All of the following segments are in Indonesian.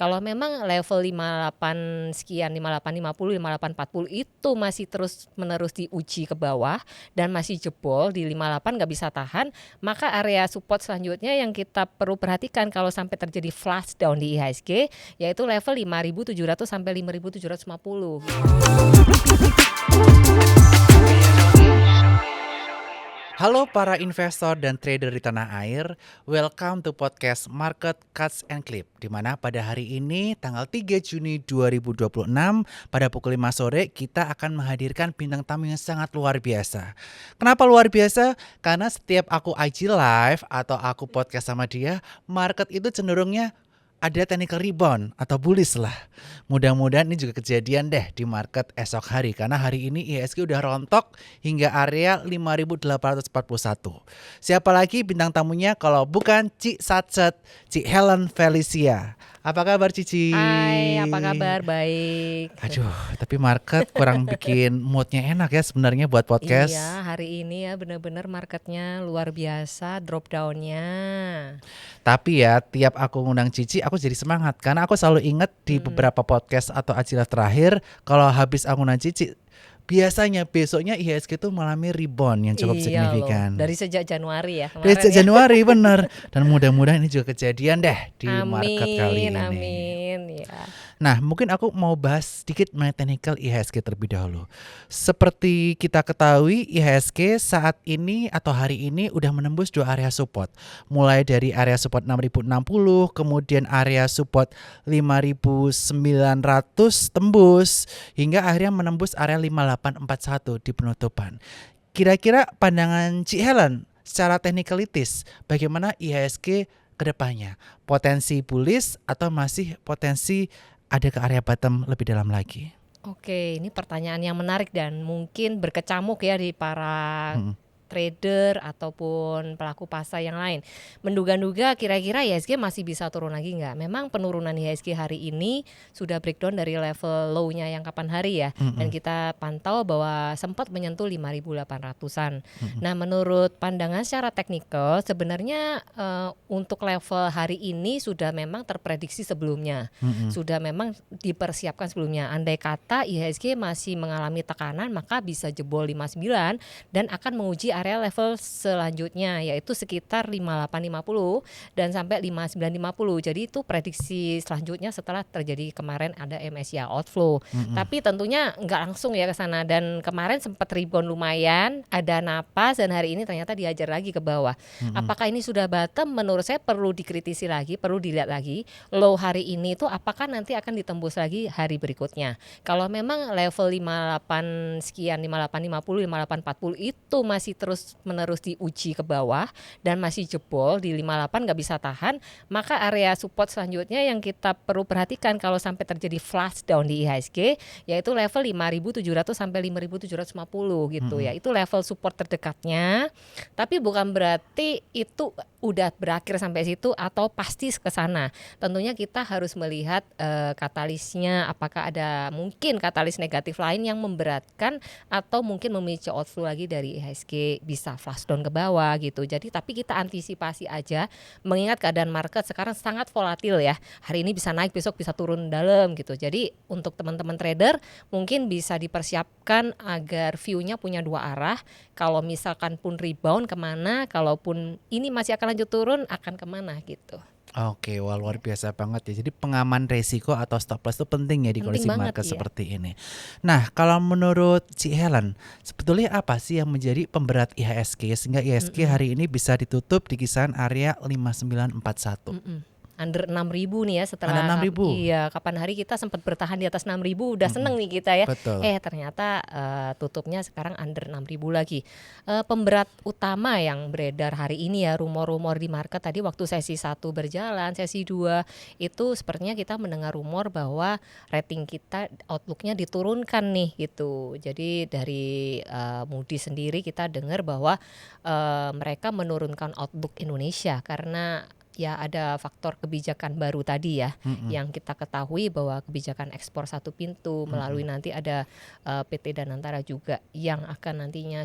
Kalau memang level 58 sekian, 5850, 5840 itu masih terus menerus diuji ke bawah dan masih jebol di 58 nggak bisa tahan, maka area support selanjutnya yang kita perlu perhatikan kalau sampai terjadi flash down di IHSG yaitu level 5.700 sampai 5.750. Halo para investor dan trader di tanah air, welcome to podcast Market Cuts and Clip, di mana pada hari ini tanggal 3 Juni 2026 pada pukul 5 sore kita akan menghadirkan bintang tamu yang sangat luar biasa. Kenapa luar biasa? Karena setiap aku IG live atau aku podcast sama dia, market itu cenderungnya ada technical rebound atau bullish lah. Mudah-mudahan ini juga kejadian deh di market esok hari, karena hari ini IHSG udah rontok hingga area 5.841. Siapa lagi bintang tamunya kalau bukan Cik Satset, Cik Helen Felicia. Apa kabar Cici? Hai, apa kabar? Baik. Aduh, tapi market kurang bikin moodnya enak ya sebenarnya buat podcast. Iya, hari ini ya benar-benar marketnya luar biasa drop down-nya. Tapi ya tiap aku ngundang Cici aku jadi semangat, karena aku selalu inget di beberapa podcast atau acara terakhir kalau habis aku ngundang Cici, biasanya besoknya IHSG itu mengalami rebound yang cukup Iya signifikan. loh, dari sejak Januari ya kemarin. Dari ya. Januari bener. Dan mudah-mudahan ini juga kejadian deh di market kali ini. Amin, ya. Nah, mungkin aku mau bahas sedikit mengenai technical IHSG terlebih dahulu. Seperti kita ketahui, IHSG saat ini atau hari ini udah menembus dua area support. Mulai dari area support 6.060, kemudian area support 5.900 tembus, hingga akhirnya menembus area 5.841 di penutupan. Kira-kira pandangan Cik Helen secara technicalities, bagaimana IHSG ke depannya? Potensi bullish atau masih potensi ada ke area bottom lebih dalam lagi? Oke, ini pertanyaan yang menarik dan mungkin berkecamuk ya di para trader ataupun pelaku pasar yang lain. Menduga-duga kira-kira IHSG masih bisa turun lagi nggak? Memang penurunan IHSG hari ini sudah breakdown dari level low-nya yang kapan hari ya. Dan kita pantau bahwa sempat menyentuh 5.800-an. Nah, menurut pandangan secara teknikal sebenarnya untuk level hari ini sudah memang terprediksi sebelumnya. Sudah memang dipersiapkan sebelumnya. Andai kata IHSG masih mengalami tekanan, maka bisa jebol 59 dan akan menguji area level selanjutnya yaitu sekitar 5850 dan sampai 5950. Jadi itu prediksi selanjutnya setelah terjadi kemarin ada MSCI outflow. Tapi tentunya nggak langsung ya ke sana, dan kemarin sempat rebound lumayan, ada napas, dan hari ini ternyata dihajar lagi ke bawah. Apakah ini sudah bottom? Menurut saya perlu dikritisi lagi, perlu dilihat lagi low hari ini itu apakah nanti akan ditembus lagi hari berikutnya. Kalau memang level 58 sekian, 5850, 5840 itu masih terus menerus diuji ke bawah dan masih jebol di 58 nggak bisa tahan, maka area support selanjutnya yang kita perlu perhatikan kalau sampai terjadi flash down di IHSG yaitu level 5.700 sampai 5.750 gitu ya. Itu level support terdekatnya. Tapi bukan berarti itu udah berakhir sampai situ atau pasti ke sana. Tentunya kita harus melihat katalisnya, apakah ada mungkin katalis negatif lain yang memberatkan atau mungkin memicu outflow lagi dari IHSG, bisa flash down ke bawah gitu. Jadi tapi kita antisipasi aja, mengingat keadaan market sekarang sangat volatil ya. Hari ini bisa naik, besok bisa turun dalam gitu. Jadi untuk teman-teman trader mungkin bisa dipersiapkan agar view-nya punya dua arah. Kalau misalkan pun rebound kemana, kalaupun ini masih akan lanjut turun akan kemana gitu. Oke, wah luar biasa banget ya. Jadi pengaman resiko atau stop loss itu penting ya di kondisi market seperti ini. Nah, kalau menurut Cik Helen, sebetulnya apa sih yang menjadi pemberat IHSG sehingga IHSG hari ini bisa ditutup di kisaran area 5941? Under 6.000 nih ya setelah Under 6.000. Iya, kapan hari kita sempat bertahan di atas 6.000 udah seneng nih kita ya. Betul. Ternyata tutupnya sekarang under 6.000 lagi. Pemberat utama yang beredar hari ini ya, rumor-rumor di market tadi waktu sesi 1 berjalan, sesi 2 itu sepertinya kita mendengar rumor bahwa rating kita outlooknya diturunkan nih gitu. Jadi dari Moody's sendiri kita dengar bahwa mereka menurunkan outlook Indonesia karena ya ada faktor kebijakan baru tadi ya, yang kita ketahui bahwa kebijakan ekspor satu pintu melalui nanti ada PT Danantara juga yang akan nantinya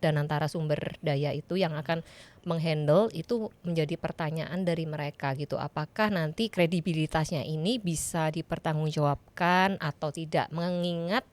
Danantara Sumber Daya itu yang akan menghandle itu menjadi pertanyaan dari mereka gitu. Apakah nanti kredibilitasnya ini bisa dipertanggungjawabkan atau tidak? Mengingat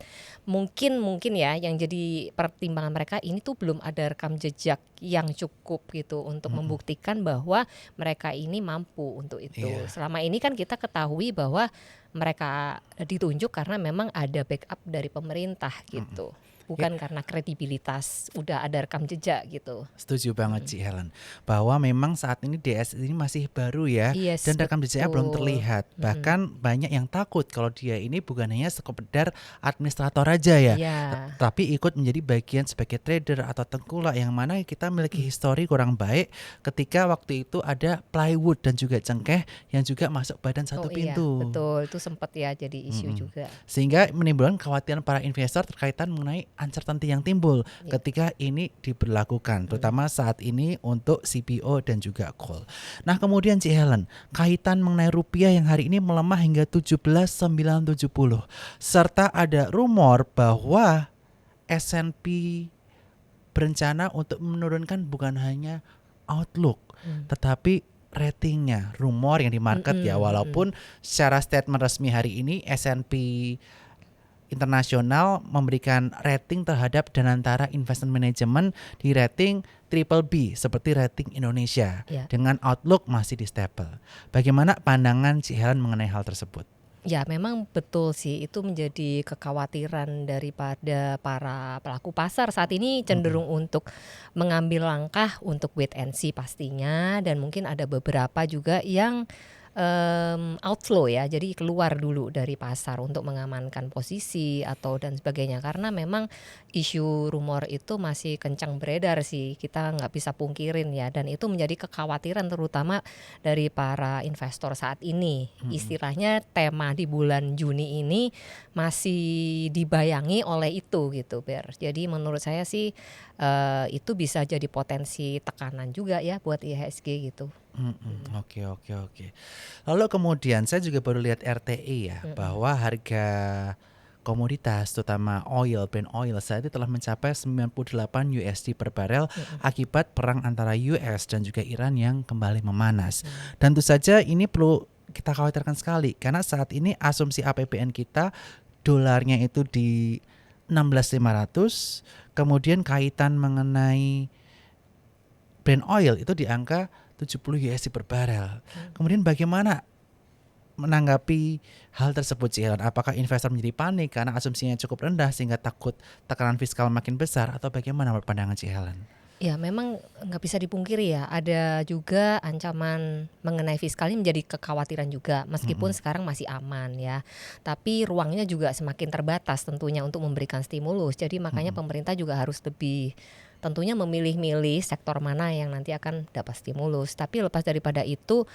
mungkin ya yang jadi pertimbangan mereka ini tuh belum ada rekam jejak yang cukup gitu untuk membuktikan bahwa mereka ini mampu untuk itu. Iya. Selama ini kan kita ketahui bahwa mereka ditunjuk karena memang ada backup dari pemerintah gitu. Bukan karena kredibilitas udah ada rekam jejak gitu. Setuju banget Ci Helen, bahwa memang saat ini DS ini masih baru ya, Yes, dan rekam jejaknya belum betul. terlihat. Bahkan banyak yang takut kalau dia ini bukan hanya sekedar administrator aja ya, Iya. tapi ikut menjadi bagian sebagai trader atau tengkulak, yang mana kita memiliki histori kurang baik ketika waktu itu ada plywood dan juga cengkeh yang juga masuk badan satu Oh iya, pintu. betul. Itu sempat ya jadi isu juga. Sehingga menimbulkan kekhawatiran para investor terkaitan mengenai uncertainty yang timbul ketika ini diberlakukan, terutama saat ini untuk CPO dan juga call. Nah kemudian Ci Helen, kaitan mengenai rupiah yang hari ini melemah hingga 17.970, serta ada rumor bahwa S&P berencana untuk menurunkan bukan hanya outlook, tetapi ratingnya. Rumor yang di market ya, walaupun secara statement resmi hari ini S&P Internasional memberikan rating terhadap Danantara Investment Management di rating triple B seperti rating Indonesia, Ya. dengan outlook masih di stable. Bagaimana pandangan Ci Helen mengenai hal tersebut? Ya memang betul sih, itu menjadi kekhawatiran daripada para pelaku pasar saat ini, cenderung untuk mengambil langkah untuk wait and see pastinya, dan mungkin ada beberapa juga yang outflow ya, jadi keluar dulu dari pasar untuk mengamankan posisi atau dan sebagainya, karena memang isu rumor itu masih kencang beredar sih, kita nggak bisa pungkirin ya, dan itu menjadi kekhawatiran terutama dari para investor saat ini. Istilahnya tema di bulan Juni ini masih dibayangi oleh itu gitu Ber. Jadi menurut saya sih itu bisa jadi potensi tekanan juga ya buat IHSG gitu. Oke. Lalu kemudian saya juga baru lihat RTI ya, bahwa harga komoditas terutama oil, Brent oil saat ini telah mencapai 98 USD per barel akibat perang antara US dan juga Iran yang kembali memanas. Dan tentu saja ini perlu kita khawatirkan sekali, karena saat ini asumsi APBN kita dolarnya itu di 16.500, kemudian kaitan mengenai Brent oil itu di angka 70 USD per barel. Kemudian bagaimana menanggapi hal tersebut Ci Helen? Apakah investor menjadi panik karena asumsinya cukup rendah sehingga takut tekanan fiskal makin besar, atau bagaimana menurut pandangan Ci Helen? Ya memang nggak bisa dipungkiri ya, ada juga ancaman mengenai fiskal ini menjadi kekhawatiran juga, meskipun sekarang masih aman ya, tapi ruangnya juga semakin terbatas tentunya untuk memberikan stimulus. Jadi makanya pemerintah juga harus lebih tentunya memilih-milih sektor mana yang nanti akan dapat stimulus. Tapi lepas daripada itu,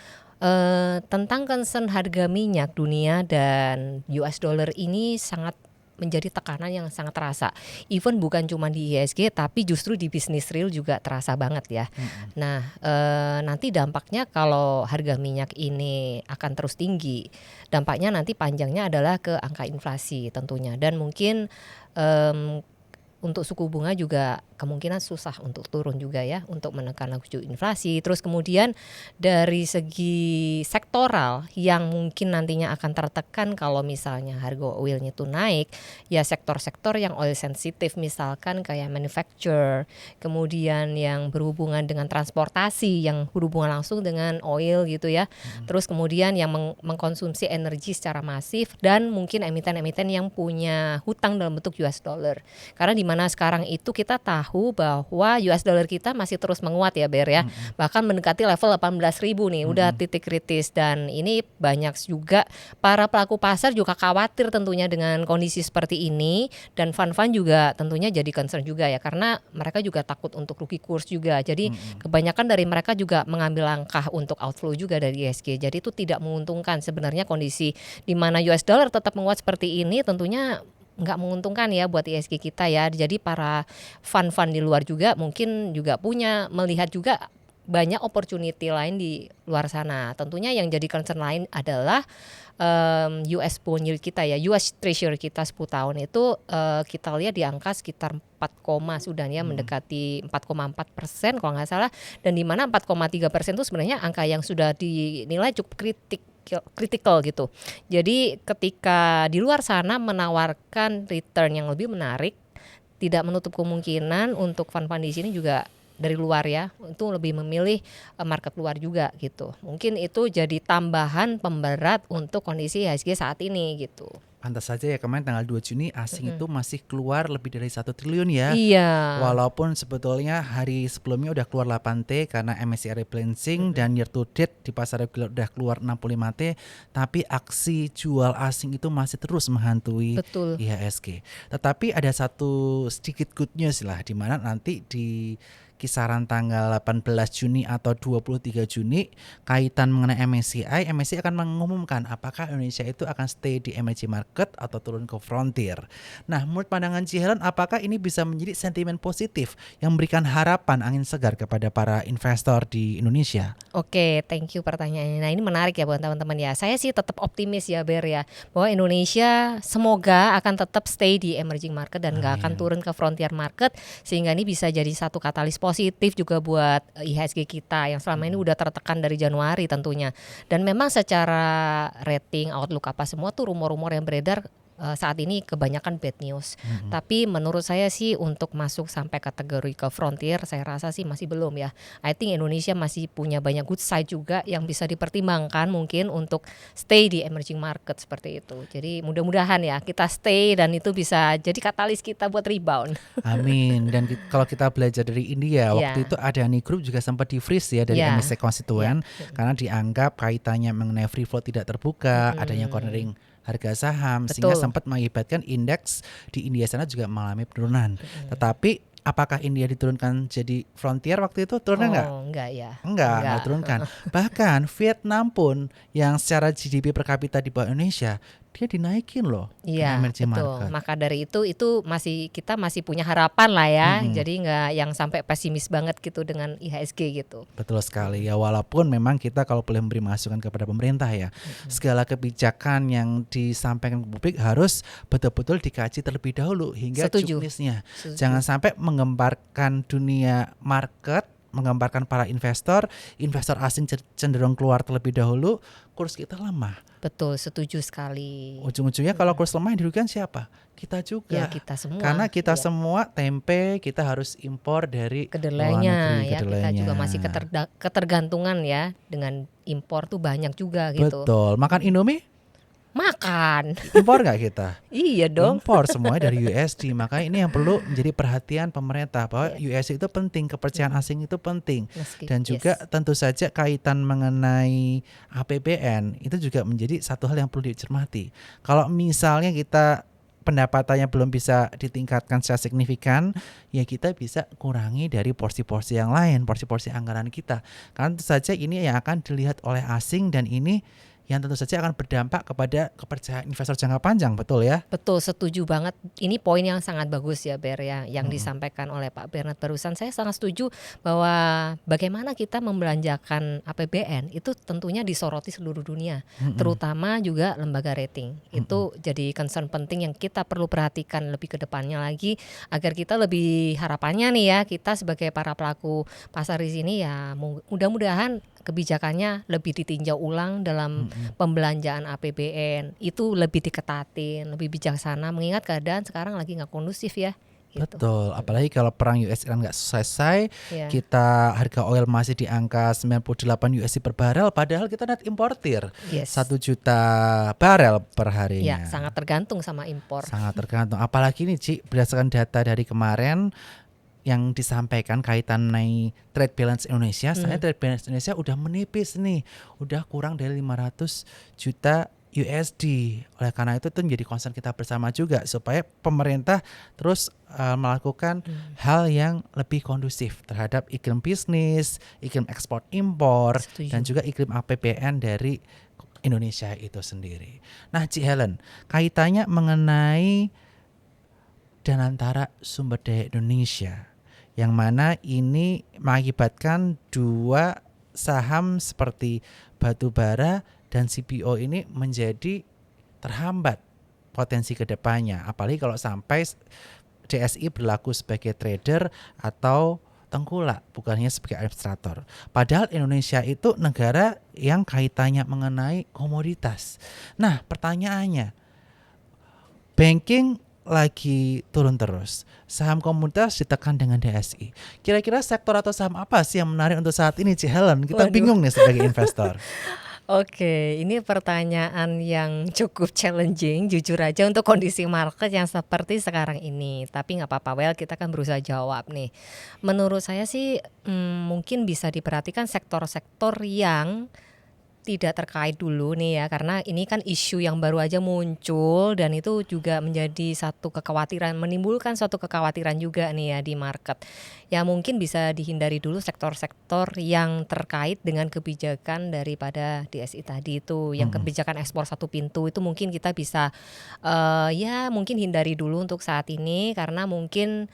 tentang concern harga minyak dunia dan US dollar ini sangat menjadi tekanan yang sangat terasa. Even bukan cuma di IHSG, tapi justru di bisnis real juga terasa banget ya. Nah, nanti dampaknya kalau harga minyak ini akan terus tinggi, dampaknya nanti panjangnya adalah ke angka inflasi tentunya, dan mungkin untuk suku bunga juga kemungkinan susah untuk turun juga ya, untuk menekan laju inflasi. Terus kemudian dari segi sektoral yang mungkin nantinya akan tertekan kalau misalnya harga oilnya itu naik, ya sektor-sektor yang oil sensitif, misalkan kayak manufacture, kemudian yang berhubungan dengan transportasi yang berhubungan langsung dengan oil gitu ya. Terus kemudian yang mengkonsumsi energi secara masif, dan mungkin emiten-emiten yang punya hutang dalam bentuk US dollar. Karena di mana sekarang itu kita tahu bahwa US dollar kita masih terus menguat ya Ber ya. Bahkan mendekati level 18.000 nih, udah titik kritis, dan ini banyak juga para pelaku pasar juga khawatir tentunya dengan kondisi seperti ini, dan fund-fund juga tentunya jadi concern juga ya, karena mereka juga takut untuk rugi kurs juga. Jadi kebanyakan dari mereka juga mengambil langkah untuk outflow juga dari IHSG. Jadi itu tidak menguntungkan sebenarnya kondisi di mana US dollar tetap menguat seperti ini, tentunya nggak menguntungkan ya buat IHSG kita ya. Jadi para fund-fund di luar juga mungkin juga melihat juga banyak opportunity lain di luar sana. Tentunya yang jadi concern lain adalah US bond yield kita ya, US Treasury kita 10 tahun itu kita lihat di angka sekitar 4, sudah ya mendekati 4,4% kalau nggak salah, dan di mana 4,3% itu sebenarnya angka yang sudah dinilai cukup kritikal gitu. Jadi ketika di luar sana menawarkan return yang lebih menarik, tidak menutup kemungkinan untuk fund-fund di sini juga dari luar ya, itu lebih memilih market luar juga gitu. Mungkin itu jadi tambahan pemberat untuk kondisi IHSG saat ini gitu. Pantas saja ya kemarin tanggal 2 Juni asing itu masih keluar lebih dari 1 triliun ya. Iya. Walaupun sebetulnya hari sebelumnya udah keluar 8T karena MSCI rebalancing dan year to date di pasar reguler udah keluar 65T, tapi aksi jual asing itu masih terus menghantui Betul. IHSG. Tetapi ada satu sedikit good news lah, di mana nanti di kisaran tanggal 18 Juni atau 23 Juni kaitan mengenai MSCI akan mengumumkan apakah Indonesia itu akan stay di emerging market atau turun ke frontier. Nah, menurut pandangan Ci Helen, apakah ini bisa menjadi sentimen positif yang memberikan harapan angin segar kepada para investor di Indonesia? Oke, thank you pertanyaannya. Nah, ini menarik ya buat teman-teman ya. Saya sih tetap optimis ya Ber ya, bahwa Indonesia semoga akan tetap stay di emerging market dan nggak akan turun ke frontier market, sehingga ini bisa jadi satu katalis positif juga buat IHSG kita yang selama ini udah tertekan dari Januari tentunya. Dan memang secara rating, outlook apa semua tuh rumor-rumor yang beredar saat ini kebanyakan bad news. Tapi menurut saya sih untuk masuk sampai kategori ke frontier saya rasa sih masih belum ya. I think Indonesia masih punya banyak good side juga yang bisa dipertimbangkan mungkin untuk stay di emerging market seperti itu. Jadi mudah-mudahan ya kita stay dan itu bisa jadi katalis kita buat rebound. Amin. Dan kalau kita belajar dari India, waktu itu Adani Group juga sempat di freeze ya dari MSCI konstituen karena dianggap kaitannya mengenai free float tidak terbuka, adanya cornering harga saham, sehingga sempat mengakibatkan indeks di India sana juga mengalami penurunan. Tetapi apakah India diturunkan jadi frontier waktu itu? Turunnya enggak? Enggak ya. Enggak turunkan. Bahkan Vietnam pun yang secara GDP per kapita di bawah Indonesia, dia dinaikin loh. Iya, betul. Market. Maka dari itu kita masih punya harapan lah ya. Jadi nggak yang sampai pesimis banget gitu dengan IHSG gitu. Betul sekali ya, walaupun memang kita kalau boleh memberi masukan kepada pemerintah ya, segala kebijakan yang disampaikan ke publik harus betul-betul dikaji terlebih dahulu hingga juknisnya. Jangan sampai menggemparkan dunia market, menggambarkan para investor asing cenderung keluar terlebih dahulu, kurs kita lemah. Betul, setuju sekali. Ujung-ujungnya kalau kurs lemah yang dirugikan siapa? Kita juga. Ya, kita semua. Karena kita semua tempe kita harus impor dari kedelainya ya, kita juga masih ketergantungan ya dengan impor tuh banyak juga gitu. Betul. Makan Indomie? Makan. Impor nggak kita? Iya dong. Impor semuanya dari USD. Makanya ini yang perlu menjadi perhatian pemerintah bahwa USD itu penting, kepercayaan asing itu penting. Dan juga tentu saja kaitan mengenai APBN itu juga menjadi satu hal yang perlu dicermati. Kalau misalnya kita pendapatannya belum bisa ditingkatkan secara signifikan, ya kita bisa kurangi dari porsi-porsi yang lain, porsi-porsi anggaran kita. Karena tentu saja ini yang akan dilihat oleh asing dan ini yang tentu saja akan berdampak kepada kepercayaan investor jangka panjang, betul ya? Betul, setuju banget. Ini poin yang sangat bagus ya Ber ya, yang disampaikan oleh Pak Bernard barusan. Saya sangat setuju bahwa bagaimana kita membelanjakan APBN itu tentunya disoroti seluruh dunia, terutama juga lembaga rating. Itu jadi concern penting yang kita perlu perhatikan lebih ke depannya lagi agar kita lebih harapannya nih ya, kita sebagai para pelaku pasar di sini ya mudah-mudahan kebijakannya lebih ditinjau ulang dalam pembelanjaan APBN, itu lebih diketatin, lebih bijaksana mengingat keadaan sekarang lagi nggak kondusif ya. Gitu. Betul, apalagi kalau perang US Iran nggak selesai, kita harga oil masih di angka 98 USD per barel, padahal kita net importir 1 juta barel per harinya. Ya, sangat tergantung sama impor. Sangat tergantung, apalagi nih Ci, berdasarkan data dari kemarin yang disampaikan kaitan naik trade balance Indonesia, saya trade balance Indonesia udah menipis nih, udah kurang dari 500 juta USD. Oleh karena itu menjadi concern kita bersama juga supaya pemerintah terus melakukan hal yang lebih kondusif terhadap iklim bisnis, iklim ekspor impor, dan juga iklim APBN dari Indonesia itu sendiri. Nah, Ci Helen, kaitannya mengenai Danantara Sumber Daya Indonesia, yang mana ini mengakibatkan dua saham seperti batu bara dan CPO ini menjadi terhambat potensi kedepannya, apalagi kalau sampai DSI berlaku sebagai trader atau tengkulak, bukannya sebagai administrator. Padahal Indonesia itu negara yang kaitannya mengenai komoditas. Nah, pertanyaannya, banking lagi turun terus, saham komoditas ditekan dengan DSI. Kira-kira sektor atau saham apa sih yang menarik untuk saat ini, Ci Helen? Kita Waduh. bingung nih sebagai investor. Oke, ini pertanyaan yang cukup challenging, jujur aja untuk kondisi market yang seperti sekarang ini. Tapi nggak apa-apa, well kita kan berusaha jawab nih. Menurut saya sih mungkin bisa diperhatikan sektor-sektor yang tidak terkait dulu nih ya, karena ini kan isu yang baru aja muncul dan itu juga menjadi satu kekhawatiran, menimbulkan suatu kekhawatiran juga nih ya di market. Ya mungkin bisa dihindari dulu sektor-sektor yang terkait dengan kebijakan daripada DSI tadi itu, yang kebijakan ekspor satu pintu itu mungkin kita bisa ya mungkin hindari dulu untuk saat ini karena mungkin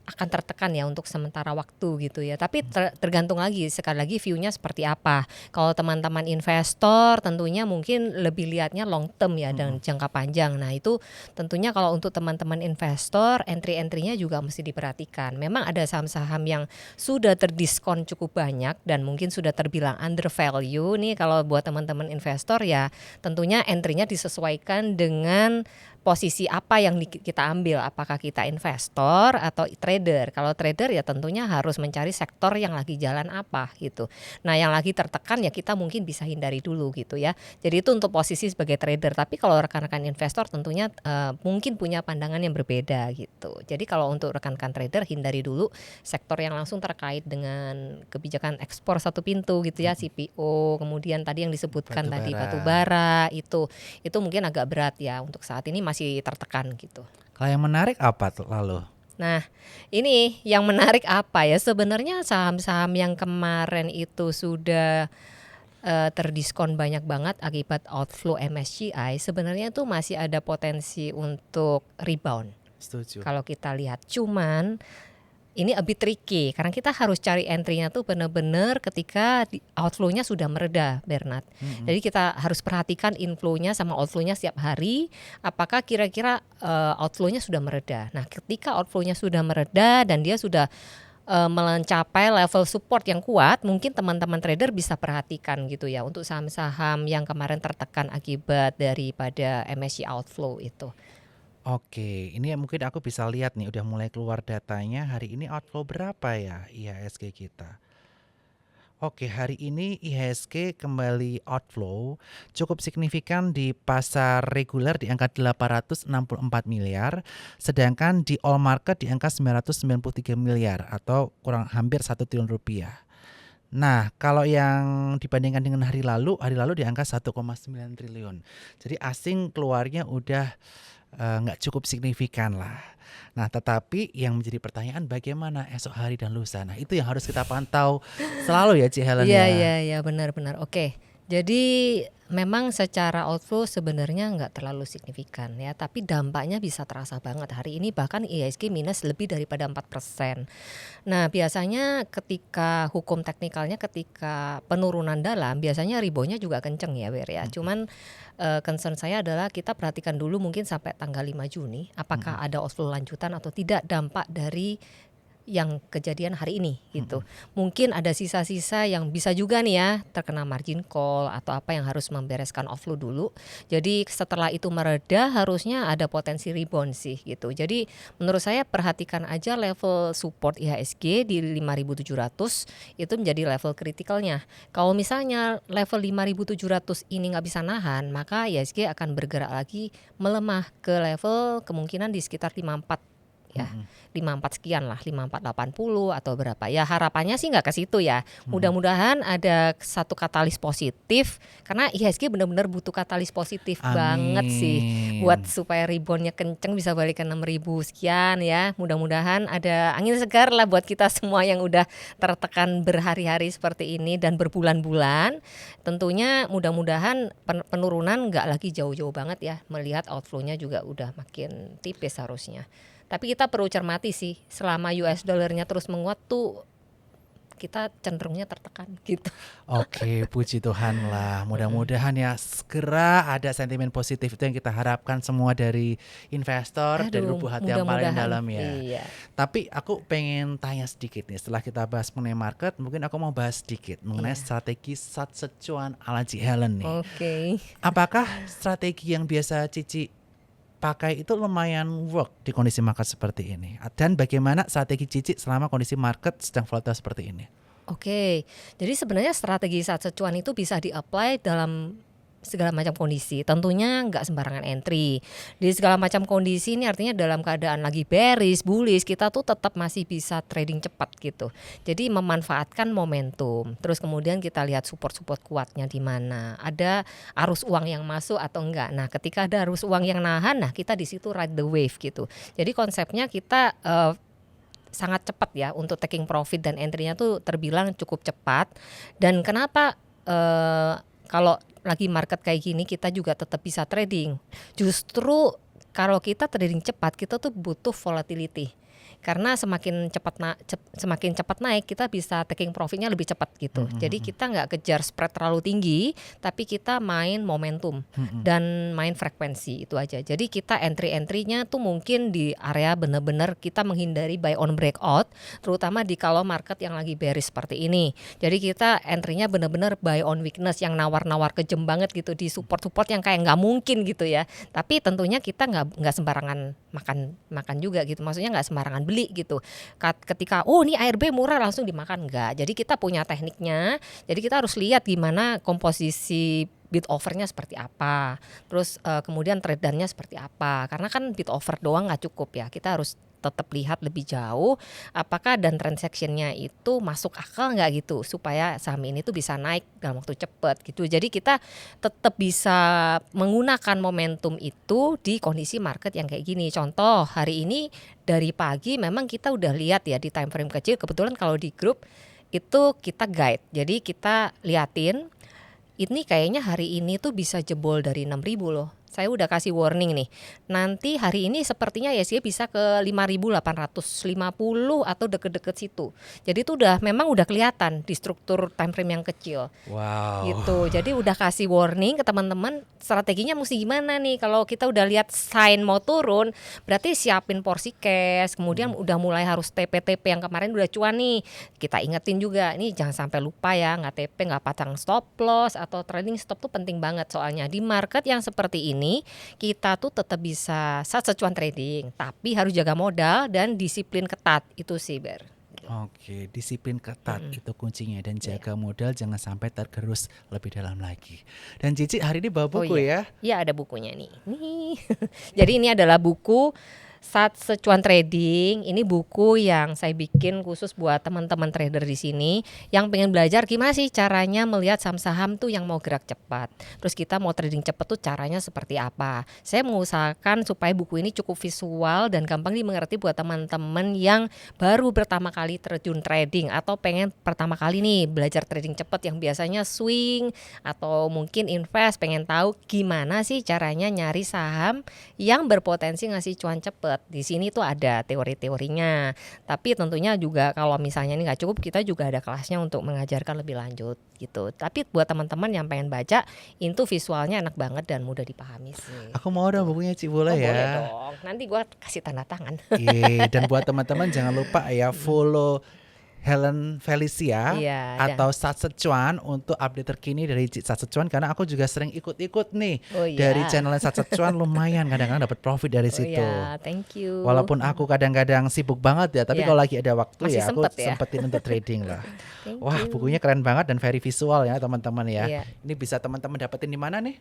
akan tertekan ya untuk sementara waktu gitu ya. Tapi tergantung lagi, sekali lagi view-nya seperti apa. Kalau teman-teman investor tentunya mungkin lebih lihatnya long term ya dan jangka panjang. Nah itu tentunya kalau untuk teman-teman investor entry-entry-nya juga mesti diperhatikan. Memang ada saham-saham yang sudah terdiskon cukup banyak dan mungkin sudah terbilang under value nih kalau buat teman-teman investor ya tentunya entry-nya disesuaikan dengan posisi apa yang kita ambil, apakah kita investor atau trader. Kalau trader ya tentunya harus mencari sektor yang lagi jalan apa gitu. Nah yang lagi tertekan ya kita mungkin bisa hindari dulu gitu ya. Jadi itu untuk posisi sebagai trader. Tapi kalau rekan-rekan investor tentunya mungkin punya pandangan yang berbeda gitu. Jadi kalau untuk rekan-rekan trader hindari dulu sektor yang langsung terkait dengan kebijakan ekspor satu pintu gitu ya, CPO, kemudian tadi yang disebutkan tadi batu bara itu mungkin agak berat ya untuk saat ini masih tertekan gitu. Kalau yang menarik apa tuh lalu? Nah, ini yang menarik apa ya? Sebenarnya saham-saham yang kemarin itu sudah terdiskon banyak banget akibat outflow MSCI, sebenarnya itu masih ada potensi untuk rebound. Setuju. Kalau kita lihat, cuman ini a bit tricky karena kita harus cari entry-nya tuh benar-benar ketika outflow-nya sudah mereda, Bernard. Jadi kita harus perhatikan inflow-nya sama outflow-nya setiap hari. Apakah kira-kira outflow-nya sudah mereda? Nah, ketika outflow-nya sudah mereda dan dia sudah mencapai level support yang kuat, mungkin teman-teman trader bisa perhatikan gitu ya untuk saham-saham yang kemarin tertekan akibat daripada MSCI outflow itu. Oke, ini mungkin aku bisa lihat nih udah mulai keluar datanya. Hari ini outflow berapa ya IHSG kita? Oke, hari ini IHSG kembali outflow cukup signifikan di pasar reguler di angka 864 miliar, sedangkan di all market di angka 993 miliar atau kurang hampir 1 triliun rupiah. Nah, kalau yang dibandingkan dengan hari lalu di angka 1,9 triliun. Jadi asing keluarnya udah nggak cukup signifikan lah. Nah, tetapi yang menjadi pertanyaan bagaimana esok hari dan lusa. Nah, itu yang harus kita pantau selalu ya, Ci Helen ya. Iya, benar-benar. Oke. Jadi memang secara outflow sebenarnya nggak terlalu signifikan ya, tapi dampaknya bisa terasa banget. Hari ini bahkan IHSG minus lebih daripada 4%. Nah, biasanya ketika hukum teknikalnya ketika penurunan dalam, biasanya reboundnya juga kenceng ya, Wer ya. Cuman concern saya adalah kita perhatikan dulu mungkin sampai tanggal 5 Juni, apakah ada outflow lanjutan atau tidak dampak dari yang kejadian hari ini gitu. Mungkin ada sisa-sisa yang bisa juga nih ya terkena margin call atau apa yang harus membereskan outflow dulu. Jadi setelah itu mereda harusnya ada potensi rebound sih gitu. Jadi menurut saya perhatikan aja level support IHSG di 5.700 itu menjadi level kritikalnya. Kalau misalnya level 5.700 ini nggak bisa nahan, maka IHSG akan bergerak lagi melemah ke level kemungkinan di sekitar 54 ya, 54 sekian lah, 5480 atau berapa ya, harapannya sih nggak ke situ ya. Mudah-mudahan ada satu katalis positif karena IHSG benar-benar butuh katalis positif. Amin. Banget sih buat supaya reboundnya kenceng bisa balik ke 6.000 sekian ya. Mudah-mudahan ada angin segar lah buat kita semua yang udah tertekan berhari-hari seperti ini dan berbulan-bulan. Tentunya mudah-mudahan penurunan nggak lagi jauh-jauh banget ya, melihat outflow-nya juga udah makin tipis harusnya. Tapi kita perlu cermati sih, selama US dollarnya terus menguat tuh kita cenderungnya tertekan gitu. Oke, puji Tuhan lah. Mudah-mudahan ya segera ada sentimen positif itu yang kita harapkan semua dari investor, dari Aduh, lubuk hati yang paling mudah-mudahan. dalam ya. Iya. Tapi aku pengen tanya sedikit nih, setelah kita bahas mengenai market, mungkin aku mau bahas sedikit mengenai Iya. strategi Satsecuan ala Ci Helen nih. Oke. Apakah strategi yang biasa Cici pakai itu lumayan work di kondisi market seperti ini? Dan bagaimana strategi Cici selama kondisi market sedang volatile seperti ini? Oke, jadi sebenarnya strategi Satsecuan itu bisa di-apply dalam segala macam kondisi. Tentunya nggak sembarangan entry. Di segala macam kondisi ini artinya dalam keadaan lagi bearish, bullish, kita tuh tetap masih bisa trading cepat gitu. Jadi memanfaatkan momentum. Terus kemudian kita lihat support-support kuatnya di mana. Ada arus uang yang masuk atau enggak. Nah, ketika ada arus uang yang nahan, nah kita di situ ride the wave gitu. Jadi konsepnya kita sangat cepat ya untuk taking profit dan entry-nya tuh terbilang cukup cepat. Dan kenapa kalau lagi market kayak gini kita juga tetap bisa trading? Justru kalau kita trading cepat kita tuh butuh volatility. Karena semakin cepat naik kita bisa taking profitnya lebih cepat gitu. Jadi kita nggak kejar spread terlalu tinggi, tapi kita main momentum dan main frekuensi itu aja. Jadi kita entry-entrynya tuh mungkin di area benar-benar kita menghindari buy on breakout, terutama di kalau market yang lagi bearish seperti ini. Jadi kita entrynya benar-benar buy on weakness yang nawar-nawar kejem banget gitu di support-support yang kayak nggak mungkin gitu ya. Tapi tentunya kita nggak sembarangan makan juga gitu. Maksudnya nggak sembarangan beli gitu. Ketika ini ARB murah langsung dimakan, enggak. Jadi kita punya tekniknya. Jadi kita harus lihat gimana komposisi bid overnya seperti apa. Terus kemudian trade down-nya seperti apa. Karena kan bid over doang nggak cukup ya. Kita harus tetap lihat lebih jauh apakah dan transaksinya itu masuk akal nggak gitu supaya saham ini tuh bisa naik dalam waktu cepat gitu. Jadi kita tetap bisa menggunakan momentum itu di kondisi market yang kayak gini. Contoh hari ini dari pagi memang kita udah lihat ya di time frame kecil, kebetulan kalau di grup itu kita guide. Jadi kita liatin ini kayaknya hari ini tuh bisa jebol dari 6.000 loh. Saya udah kasih warning nih. Nanti hari ini sepertinya ISG bisa ke 5.850 atau deket-deket situ. Jadi itu memang udah kelihatan di struktur time frame yang kecil. Wow. Gitu. Jadi udah kasih warning ke teman-teman strateginya mesti gimana nih. Kalau kita udah lihat sign mau turun, berarti siapin porsi cash. Kemudian udah mulai harus TP-TP yang kemarin udah cuan nih. Kita ingetin juga, nih jangan sampai lupa ya, nggak TP, nggak pasang stop loss atau trading stop tuh penting banget soalnya di market yang seperti ini kita tuh tetap bisa Satsecuan trading, tapi harus jaga modal dan disiplin ketat itu sih Ber. Oke, disiplin ketat itu kuncinya dan jaga modal jangan sampai tergerus lebih dalam lagi. Dan Cici hari ini bawa buku ya? Iya ada bukunya nih. Jadi ini adalah buku Satsecuan Trading. Ini buku yang saya bikin khusus buat teman-teman trader di sini yang pengen belajar gimana sih caranya melihat saham-saham tuh yang mau gerak cepat. Terus kita mau trading cepat tuh caranya seperti apa. Saya mengusahakan supaya buku ini cukup visual dan gampang dimengerti buat teman-teman yang baru pertama kali terjun trading atau pengen pertama kali nih belajar trading cepat yang biasanya swing atau mungkin invest, pengen tahu gimana sih caranya nyari saham yang berpotensi ngasih cuan cepat. Di sini tuh ada teori-teorinya. Tapi tentunya juga kalau misalnya ini nggak cukup, kita juga ada kelasnya untuk mengajarkan lebih lanjut gitu. Tapi buat teman-teman yang pengen baca, itu visualnya enak banget dan mudah dipahami sih. Aku mau dong bukunya Ci, boleh ya? Boleh dong. Nanti gua kasih tanda tangan. Iya, dan buat teman-teman jangan lupa ya follow Helen Felicia atau Satsecuan untuk update terkini dari Satsecuan karena aku juga sering ikut-ikut nih dari channel Satsecuan, lumayan kadang-kadang dapat profit dari situ. Thank you. Walaupun aku kadang-kadang sibuk banget ya, tapi kalau lagi ada waktu masih ya aku sempetin untuk trading lah. Wah, bukunya keren banget dan very visual ya teman-teman ya. Ini bisa teman-teman dapetin di mana nih?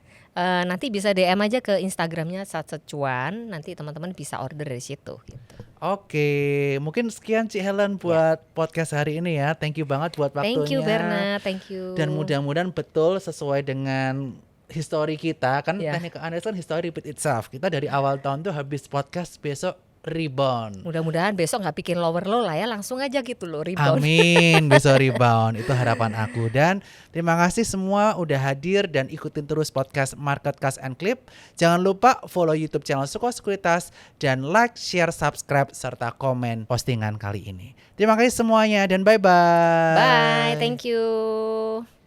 Nanti bisa DM aja ke Instagramnya Satsecuan, nanti teman-teman bisa order dari situ gitu. Oke, mungkin sekian Ci Helen buat podcast hari ini ya. Thank you banget buat waktunya. Thank you Berna, thank you. Dan mudah-mudahan betul sesuai dengan history kita kan teknik analis kan history repeat itself. Kita dari awal tahun tuh habis podcast besok rebound. Mudah-mudahan besok nggak bikin lower low lah ya, langsung aja gitu loh rebound. Amin, besok rebound. Itu harapan aku. Dan terima kasih semua udah hadir dan ikutin terus podcast Market Cash and Clip. Jangan lupa follow YouTube channel Suko Sekuritas dan like, share, subscribe serta komen postingan kali ini. Terima kasih semuanya dan bye-bye. Bye, thank you.